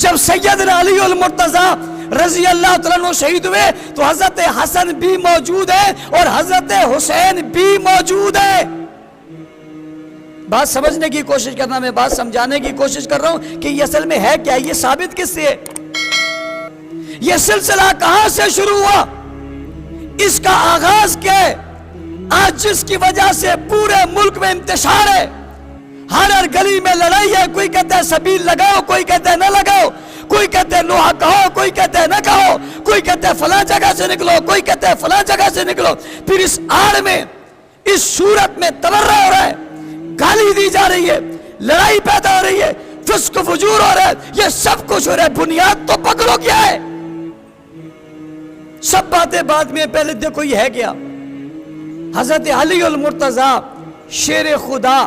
جب سیدنا علی المرتضیٰ رضی اللہ تعالیٰ عنہ شہید ہوئے تو حضرت حسن بھی موجود ہے اور حضرت حسین بھی موجود ہے. بات سمجھنے کی کوشش کرنا، میں بات سمجھانے کی کوشش کر رہا ہوں کہ یہ اصل میں ہے کیا، یہ ثابت کس سے ہے، یہ سلسلہ کہاں سے شروع ہوا، اس کا آغاز کیا ہے. آج جس کی وجہ سے پورے ملک میں انتشار ہے، ہر گلی میں لڑائی ہے، کوئی کہتا ہے سبیل لگاؤ، کوئی کہتا ہے نہ لگاؤ، کوئی کہتے ہیں نوحہ کہو، کوئی کہتے ہیں نہ کہو، کوئی کہتے ہیں فلاں جگہ سے نکلو، کوئی کہتے ہیں فلاں جگہ سے نکلو. پھر اس آڑ میں، اس صورت میں تبرہ ہو رہا ہے، گالی دی جا رہی ہے، لڑائی پیدا ہو رہی ہے، فسق و فجور ہو رہا ہے، یہ سب کچھ ہو رہا ہے. بنیاد تو پکڑو کیا ہے. سب باتیں بعد میں، پہلے دیکھو یہ ہے کیا. حضرت علی المرتضیٰ شیر خدا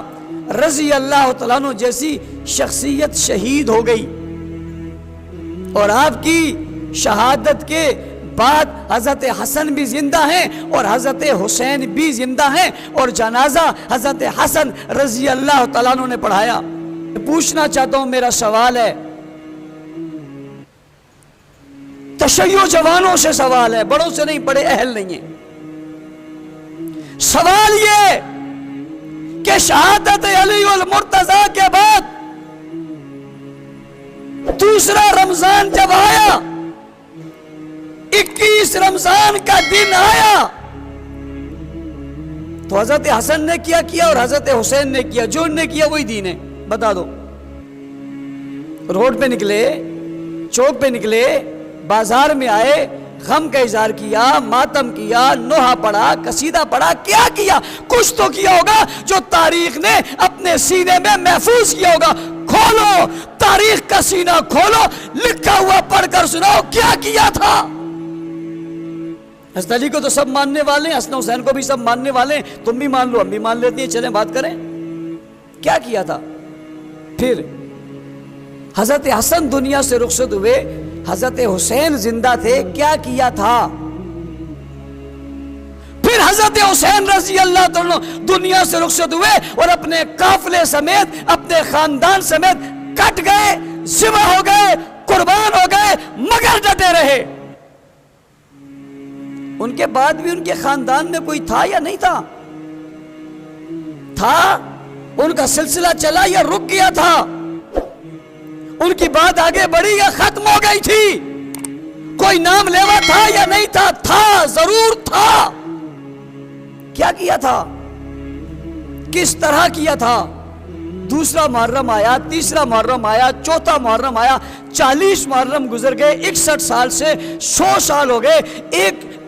رضی اللہ تعالیٰ عنہ جیسی شخصیت شہید ہو گئی، اور آپ کی شہادت کے بعد حضرت حسن بھی زندہ ہیں اور حضرت حسین بھی زندہ ہیں، اور جنازہ حضرت حسن رضی اللہ تعالیٰ عنہ نے پڑھایا. پوچھنا چاہتا ہوں، میرا سوال ہے، تشیع جوانوں سے سوال ہے، بڑوں سے نہیں، بڑے اہل نہیں ہیں. سوال یہ کہ شہادت علی المرتضیٰ کے بعد دوسرا رمضان جب آیا، 21 رمضان کا دن آیا، تو حضرت حسن نے کیا اور حضرت حسین نے کیا، جو انہوں نے کیا وہی دین ہے. بتا دو. روڈ پہ نکلے، چوک پہ نکلے، بازار میں آئے، غم کا اظہار کیا، ماتم کیا، نوحہ پڑھا، قصیدہ پڑھا، کیا کچھ تو کیا ہوگا جو تاریخ نے اپنے سینے میں محفوظ کیا ہوگا. کھولو تاریخ کا سینہ، کھولو، لکھا ہوا پڑھ کر سناؤ کیا تھا. حضرت علی کو تو سب ماننے والے ہیں، حسن حسین کو بھی سب ماننے والے ہیں، تم بھی مان لو، ہم بھی مان لیتے ہیں، چلیں بات کریں. کیا تھا؟ پھر حضرت حسن دنیا سے رخصت ہوئے، حضرت حسین زندہ تھے، کیا تھا؟ پھر حضرت حسین رضی اللہ تعالیٰ دنیا سے رخصت ہوئے اور اپنے قافلے سمیت، اپنے خاندان سمیت کٹ گئے، ذبح ہو گئے، قربان ہو گئے، مگر ڈٹے رہے. ان کے بعد بھی ان کے خاندان میں کوئی تھا یا نہیں تھا؟ ان کا سلسلہ چلا یا رک گیا تھا؟ ان کی بات آگے بڑھی یا ختم ہو گئی تھی؟ کوئی نام لیوا تھا یا نہیں تھا؟ تھا، ضرور تھا. کیا تھا؟ کس طرح کیا تھا؟ دوسرا محرم آیا، تیسرا محرم آیا، چوتھا محرم آیا، 40 محرم گزر گئے، 61 سال سے 100 سال ہو گئے.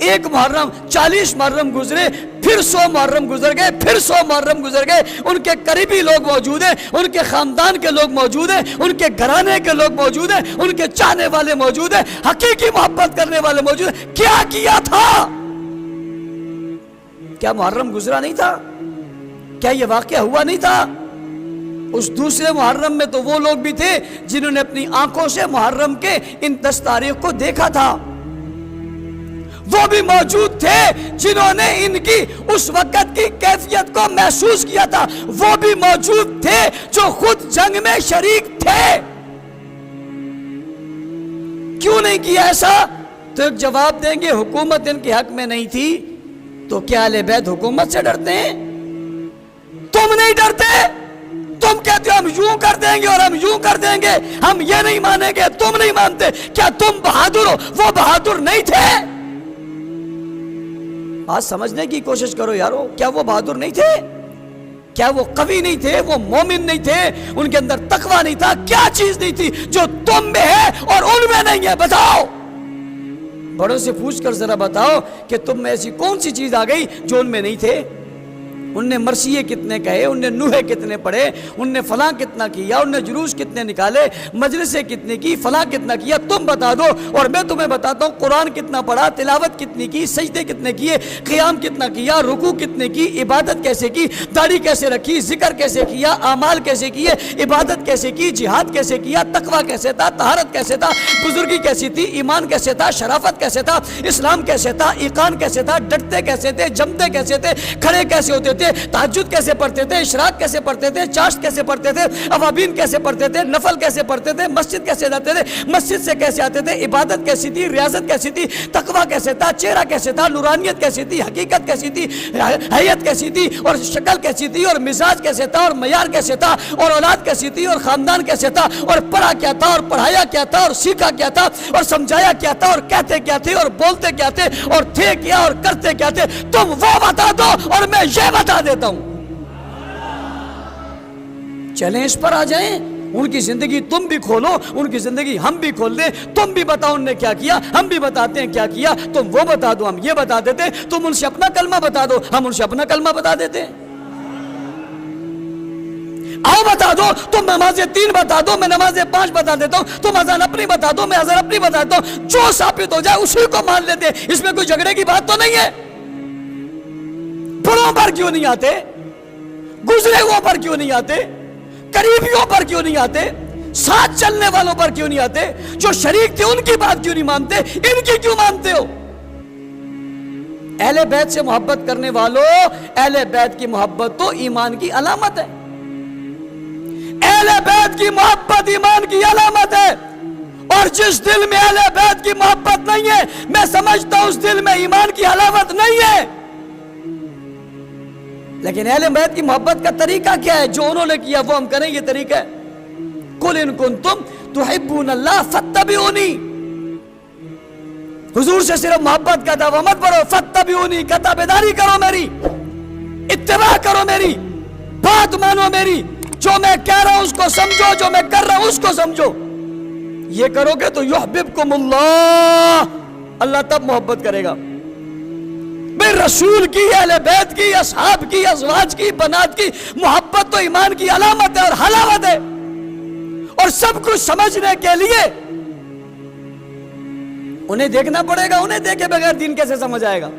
ایک محرم، 40 محرم گزرے، پھر 100 محرم گزر گئے، پھر 100 محرم گزر گئے. ان کے قریبی لوگ موجود ہیں، ان کے خاندان کے لوگ موجود ہیں، ان کے گھرانے کے لوگ موجود ہیں، ان کے چاہنے والے موجود ہیں، حقیقی محبت کرنے والے موجود ہیں. کیا تھا؟ کیا محرم گزرا نہیں تھا؟ کیا یہ واقعہ ہوا نہیں تھا؟ اس دوسرے محرم میں تو وہ لوگ بھی تھے جنہوں نے اپنی آنکھوں سے محرم کے ان 10 تاریخ کو دیکھا تھا. وہ بھی موجود تھے جنہوں نے ان کی اس وقت کی کیفیت کو محسوس کیا تھا. وہ بھی موجود تھے جو خود جنگ میں شریک تھے. کیوں نہیں کیا ایسا؟ تو ایک جواب دیں گے، حکومت ان کے حق میں نہیں تھی. تو کیا اہل بیت حکومت سے ڈرتے ہیں؟ تم نہیں ڈرتے؟ تم کہتے ہو ہم یوں کر دیں گے اور ہم یوں کر دیں گے، ہم یہ نہیں مانیں گے، تم نہیں مانتے. کیا تم بہادر ہو؟ وہ بہادر نہیں تھے. بات سمجھنے کی کوشش کرو یارو. کیا وہ بہادر نہیں تھے؟ کیا وہ قوی نہیں تھے؟ وہ مومن نہیں تھے؟ ان کے اندر تقوی نہیں تھا؟ کیا چیز نہیں تھی جو تم میں ہے اور ان میں نہیں ہے؟ بتاؤ. بڑوں سے پوچھ کر ذرا بتاؤ کہ تم میں ایسی کون سی چیز آ گئی جو ان میں نہیں تھے؟ ان نے مرثیے کتنے کہے، ان نے نوحے کتنے پڑھے، ان نے فلاں کتنا کیا، ان نے جلوس کتنے نکالے، مجلسیں کتنی کی، فلاں کتنا کیا. تم بتا دو اور میں تمہیں بتاتا ہوں قرآن کتنا پڑھا، تلاوت کتنی کی، سجدے کتنے کیے، قیام کتنا کیا، رکوع کتنے کی، عبادت کیسے کی، داڑھی کیسے رکھی، ذکر کیسے کیا، اعمال کیسے کیے، عبادت کیسے کی، جہاد کیسے کیا، تقوی کیسے تھا، طہارت کیسے تھا، بزرگی کیسی تھی، ایمان کیسے تھا، شرافت کیسے تھا، اسلام کیسے تھا، ایقان کیسے تھا، ڈٹتے کیسے تھے، جمتے کیسے تھے، کھڑے کیسے ہوتے تھے، تھے, تہجد کیسے پڑھتے تھے, اشراق کیسے پڑھتے تھے, چاشت کیسے پڑھتے تھے, اوابین کیسے پڑھتے تھے, نفل کیسے پڑھتے تھے, مسجد کیسے جاتے تھے, مسجد سے کیسے آتے تھے, عبادت کیسی تھی, ریاضت کیسی تھی, تقویٰ کیسے تھا, چہرہ کیسے تھا, نورانیت کیسی تھی, حقیقت کیسی تھی, حیت کیسی تھی, اور شکل کیسی تھی, اور مزاج کیسے تھا, اور معیار کیسے تھا, اور اولاد کیسی تھی, اور خاندان کیسے تھا, اور پڑھا کیا تھا, اور پڑھایا کیا تھا, اور سیکھا کیا تھا, اور سمجھایا کیا تھا, اور کہتے کیا تھے, اور بولتے کیا تھے, اور تھے کیا اور کرتے کیا تھے. تم وہ بتا دو اور میں یہ بتا دیتا ہوں. چلیں اس پر آ جائیں, ان کی زندگی تم بھی کھولو, ان کی زندگی ہم بھی کھول دیں. تم بھی بتاؤ ان نے کیا کیا, ہم بھی بتاتے ہیں کیا کیا. تم وہ بتا دو, ہم یہ بتا دیتے ہیں. تم ان سے اپنا کلمہ بتا دو, ہم ان سے اپنا کلمہ بتا دیتے ہیں. آؤ بتا دو, تم نمازیں 3 بتا دو, میں نمازیں 5 بتا دیتا ہوں. تم اذان اپنی بتا دو, میں اذان اپنی بتا دیتا ہوں. جو ثابت ہو جائے اسی کو مان لیتے. اس میں کوئی جھگڑے کی بات تو نہیں ہے. بڑوں پر کیوں نہیں آتے, گزرے ہوئے پر کیوں نہیں آتے, قریبیوں پر کیوں نہیں آتے, ساتھ چلنے والوں پر کیوں نہیں آتے, جو شریک تھے ان کی بات کیوں نہیں مانتے, ان کی کیوں مانتے ہو؟ اہل بیت سے محبت کرنے والوں, اہل بیت کی محبت تو ایمان کی علامت ہے. اہل بیت کی محبت ایمان کی علامت ہے. اور جس دل میں اہل بیت کی محبت نہیں ہے, میں سمجھتا ہوں اس دل میں ایمان کی علامت نہیں ہے. لیکن اہل بیت کی محبت کا طریقہ کیا ہے؟ جو انہوں نے کیا وہ ہم کریں, یہ طریقہ ہے. قُلْ إِن كُنْتُمْ تُحِبُّونَ اللَّهَ فَاتَّبِعُونِي. حضور سے صرف محبت کا دعویٰ مت پڑھو, فَاتَّبِعُونِی, کا تابعداری کرو میری, اتباع کرو میری, بات مانو میری. جو میں کہہ رہا ہوں اس کو سمجھو, جو میں کر رہا ہوں اس کو سمجھو. یہ کرو گے تو یحببکم اللہ, اللہ تب محبت کرے گا. بے رسول کی, اہل بیت کی, اصحاب کی, ازواج کی, بنات کی محبت تو ایمان کی علامت ہے اور حلاوت ہے. اور سب کچھ سمجھنے کے لیے انہیں دیکھنا پڑے گا. انہیں دیکھے بغیر دین کیسے سمجھ آئے گا؟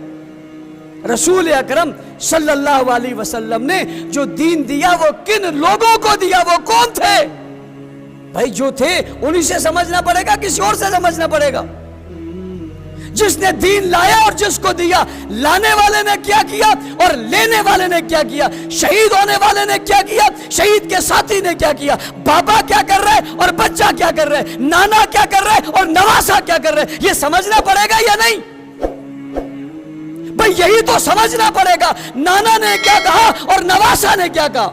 رسول اکرم صلی اللہ علیہ وسلم نے جو دین دیا وہ کن لوگوں کو دیا, وہ کون تھے بھائی؟ جو تھے انہی سے سمجھنا پڑے گا, کسی اور سے سمجھنا پڑے گا. جس نے دین لایا اور جس کو دیا, لانے والے نے کیا کیا اور لینے والے نے کیا کیا, شہید ہونے والے نے کیا کیا, شہید کے ساتھی نے کیا کیا, بابا کیا کر رہے اور بچہ کیا کر رہے, نانا کیا کر رہے اور نواسا کیا کر رہے, یہ سمجھنا پڑے گا یا نہیں بھئی؟ یہی تو سمجھنا پڑے گا. نانا نے کیا کہا اور نواسا نے کیا کہا.